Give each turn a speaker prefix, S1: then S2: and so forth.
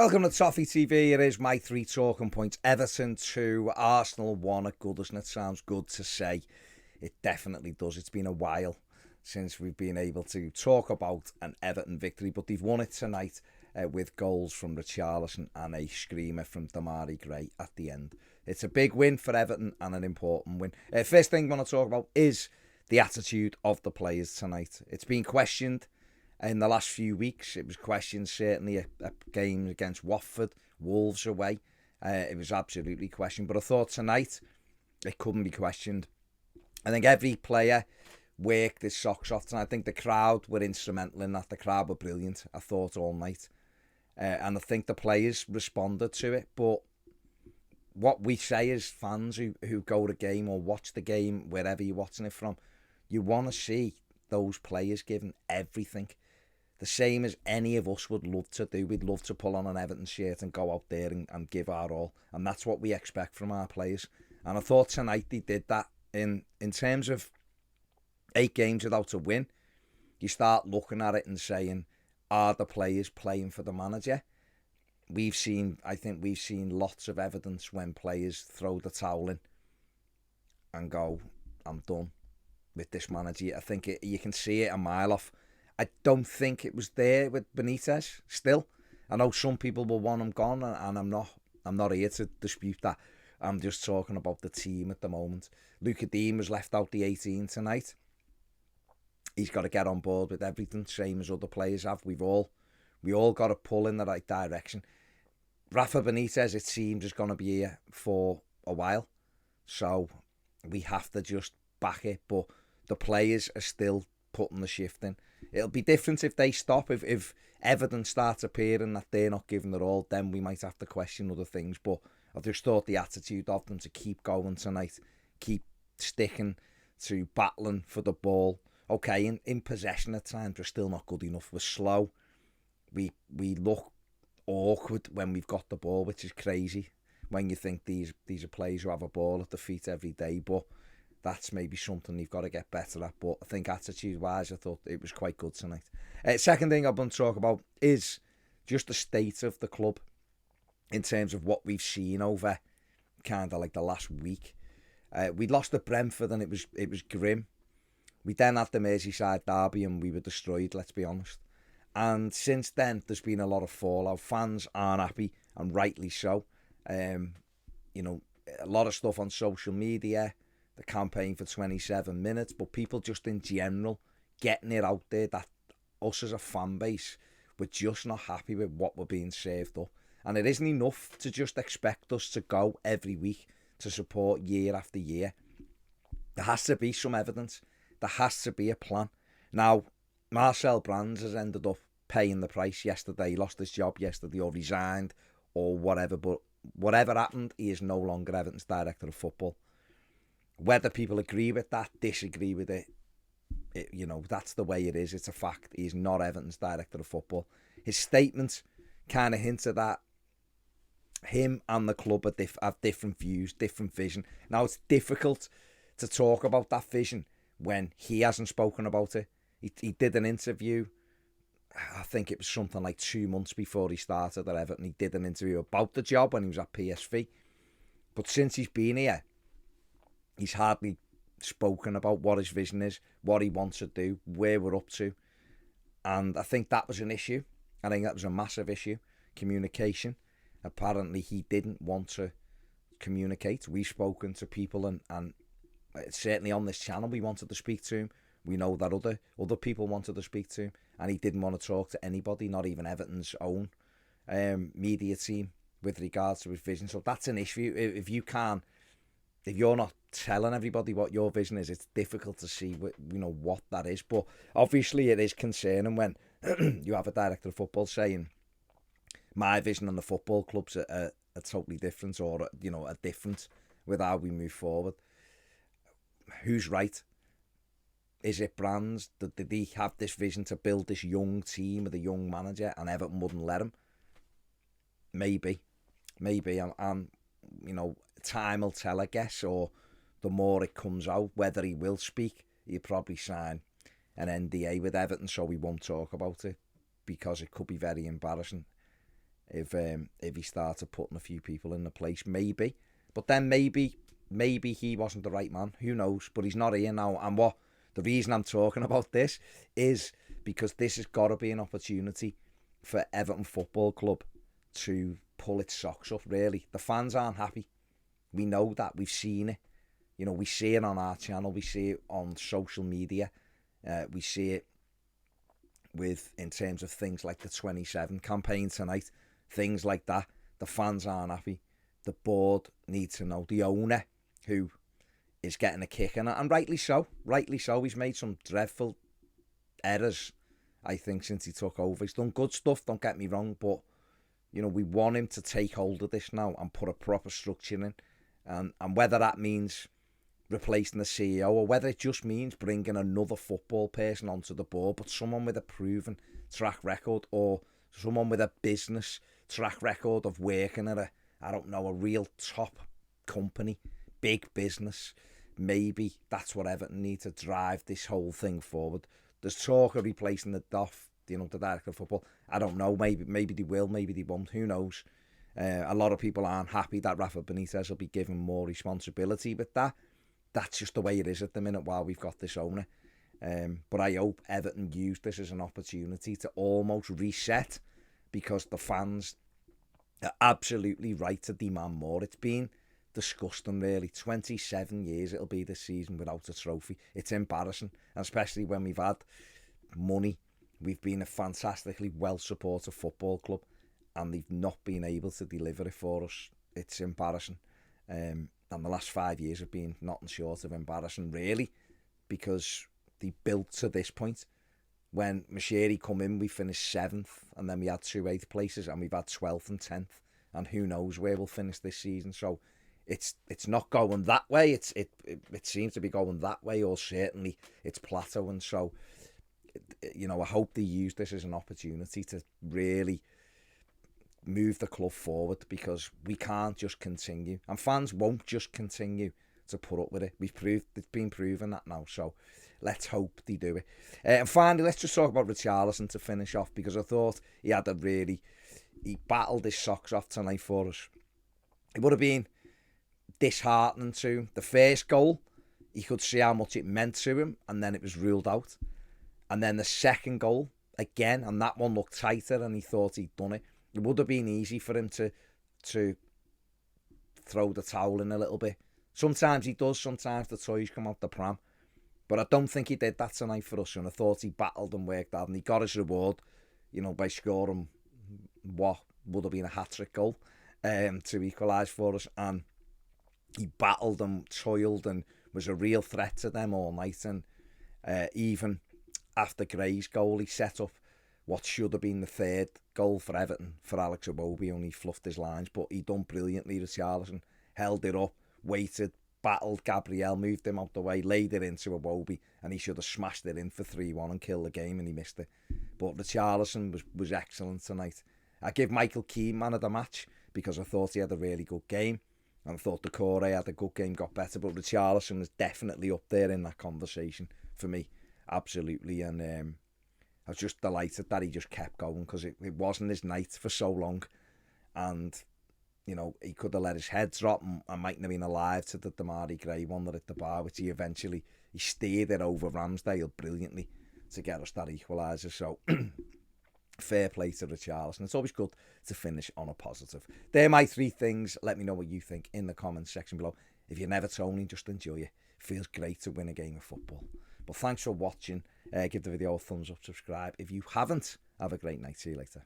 S1: Welcome to Toffee TV. It is my three talking points. Everton 2, Arsenal 1 at Goodison. It sounds good to say. It definitely does. It's been a while since we've been able to talk about an Everton victory, but they've won it tonight with goals from Richarlison and a screamer from Gray at the end. It's a big win for Everton and an important win. First thing I want to talk about is the attitude of the players tonight. It's been questioned in the last few weeks. It was questioned certainly at games against Watford, Wolves away. It was absolutely questioned. But I thought tonight it couldn't be questioned. I think every player worked his socks off tonight. I think the crowd were instrumental in that. The crowd were brilliant, I thought, all night. And I think the players responded to it. But what we say as fans who go to the game or watch the game, wherever you're watching it from, you want to see those players giving everything. The same as any of us would love to do. We'd love to pull on an Everton shirt and go out there and give our all. And that's what we expect from our players. And I thought tonight they did that. In terms of 8 games without a win, you start looking at it and saying, are the players playing for the manager? I think we've seen lots of evidence when players throw the towel in and go, I'm done with this manager. I think you can see it a mile off. I don't think it was there with Benitez still. I know some people will want him gone, and I'm not here to dispute that. I'm just talking about the team at the moment. Luca Dean was left out the 18 tonight. He's got to get on board with everything, same as other players have. We all got to pull in the right direction. Rafa Benitez, it seems, is going to be here for a while. So we have to just back it. But the players are still putting the shift in. It'll be different if they stop. If evidence starts appearing that they're not giving it all, then we might have to question other things. But I just thought the attitude of them to keep going tonight, keep sticking to battling for the ball. Okay, in possession at times, we're still not good enough. We're slow. We look awkward when we've got the ball, which is crazy when you think these are players who have a ball at the feet every day. But that's maybe something you've got to get better at. But I think attitude-wise, I thought it was quite good tonight. Second thing I want to talk about is just the state of the club in terms of what we've seen over kind of like the last week. We lost at Brentford and it was grim. We then had the Merseyside derby and we were destroyed, let's be honest. And since then, there's been a lot of fallout. Fans aren't happy, and rightly so. A lot of stuff on social media, the campaign for 27 minutes, but people just in general getting it out there that us as a fan base, we're just not happy with what we're being served up. And it isn't enough to just expect us to go every week to support year after year. There has to be some evidence. There has to be a plan. Now, Marcel Brands has ended up paying the price yesterday. He lost his job yesterday or resigned or whatever. But whatever happened, he is no longer Everton's director of football. Whether people agree with that, disagree with it, that's the way it is. It's a fact. He's not Everton's director of football. His statement kind of hinted that him and the club have different views, different vision. Now, it's difficult to talk about that vision when he hasn't spoken about it. He did an interview, I think it was something like 2 months before he started at Everton. He did an interview about the job when he was at PSV. But since he's been here, he's hardly spoken about what his vision is, what he wants to do, where we're up to. And I think that was an issue. I think that was a massive issue. Communication. Apparently he didn't want to communicate. We've spoken to people and certainly on this channel we wanted to speak to him. We know that other people wanted to speak to him, and he didn't want to talk to anybody, not even Everton's own media team, with regards to his vision. So that's an issue. If you're not telling everybody what your vision is, it's difficult to see what that is. But obviously it is concerning when you have a director of football saying my vision and the football clubs are totally different, or are different with how we move forward. Who's right? Is it Brands? Did he have this vision to build this young team with a young manager and Everton wouldn't let him? Maybe. And time will tell, I guess, or the more it comes out, whether he will speak, he'll probably sign an NDA with Everton, so we won't talk about it, because it could be very embarrassing if he started putting a few people in the place, maybe. But then maybe he wasn't the right man. Who knows? But he's not here now. And the reason I'm talking about this is because this has got to be an opportunity for Everton Football Club to pull its socks up, really. The fans aren't happy. We know that. We've seen it. You know, we see it on our channel. We see it on social media. We see it in terms of things like the 27 campaign tonight. Things like that. The fans aren't happy. The board need to know. The owner, who is getting a kick, and rightly so. Rightly so. He's made some dreadful errors, I think, since he took over. He's done good stuff, don't get me wrong, but, you know, we want him to take hold of this now and put a proper structure in. And whether that means replacing the CEO or whether it just means bringing another football person onto the board, but someone with a proven track record, or someone with a business track record of working at a real top company, big business. Maybe that's what Everton need to drive this whole thing forward. There's talk of replacing the the director of football. I don't know. Maybe they will. Maybe they won't. Who knows? A lot of people aren't happy that Rafa Benitez will be given more responsibility with that. That's just the way it is at the minute while we've got this owner. But I hope Everton use this as an opportunity to almost reset, because the fans are absolutely right to demand more. It's been disgusting, really. 27 years it'll be this season without a trophy. It's embarrassing, and especially when we've had money. We've been a fantastically well-supported football club, and they've not been able to deliver it for us. It's embarrassing. And the last 5 years have been nothing short of embarrassing, really, because they built to this point. When Mashiri come in, we finished 7th, and then we had 2 8th places, and we've had 12th and 10th, and who knows where we'll finish this season. So it's not going that way. It seems to be going that way, or certainly it's plateauing. So, you know, I hope they use this as an opportunity to really move the club forward, because we can't just continue, and fans won't just continue to put up with it. It's been proven that now, so let's hope they do it. And finally, let's just talk about Richarlison to finish off, because I thought he battled his socks off tonight for us. It would have been disheartening to him. The first goal, he could see how much it meant to him, and then it was ruled out. And then the second goal, again, and that one looked tighter, and he thought he'd done it. It would have been easy for him to throw the towel in a little bit. Sometimes he does, sometimes the toys come out the pram. But I don't think he did that tonight for us, and I thought he battled and worked hard, and he got his reward, you know, by scoring what would have been a hat-trick goal to equalise for us. And he battled and toiled and was a real threat to them all night. And even after Gray's goal, he set up what should have been the third goal for Everton for Alex Iwobi, only fluffed his lines, but he done brilliantly. Richarlison held it up, waited, battled Gabriel, moved him out the way, laid it into Iwobi, and he should have smashed it in for 3-1 and killed the game, and he missed it. But Richarlison was excellent tonight. I give Michael Keane man of the match, because I thought he had a really good game, and I thought Decore had a good game, got better, but Richarlison was definitely up there in that conversation for me, absolutely. And I was just delighted that he just kept going, because it wasn't his night for so long, and you know, he could have let his head drop and mightn't have been alive to the Damari Gray one that hit the bar, which he steered it over Ramsdale brilliantly to get us that equaliser. So fair play to Richarlison. It's always good to finish on a positive. They're my 3 things. Let me know what you think in the comments section below. If you're never Tony, just enjoy it. Feels great to win a game of football. But thanks for watching. Give the video a thumbs up, subscribe if you haven't. Have a great night. See you later.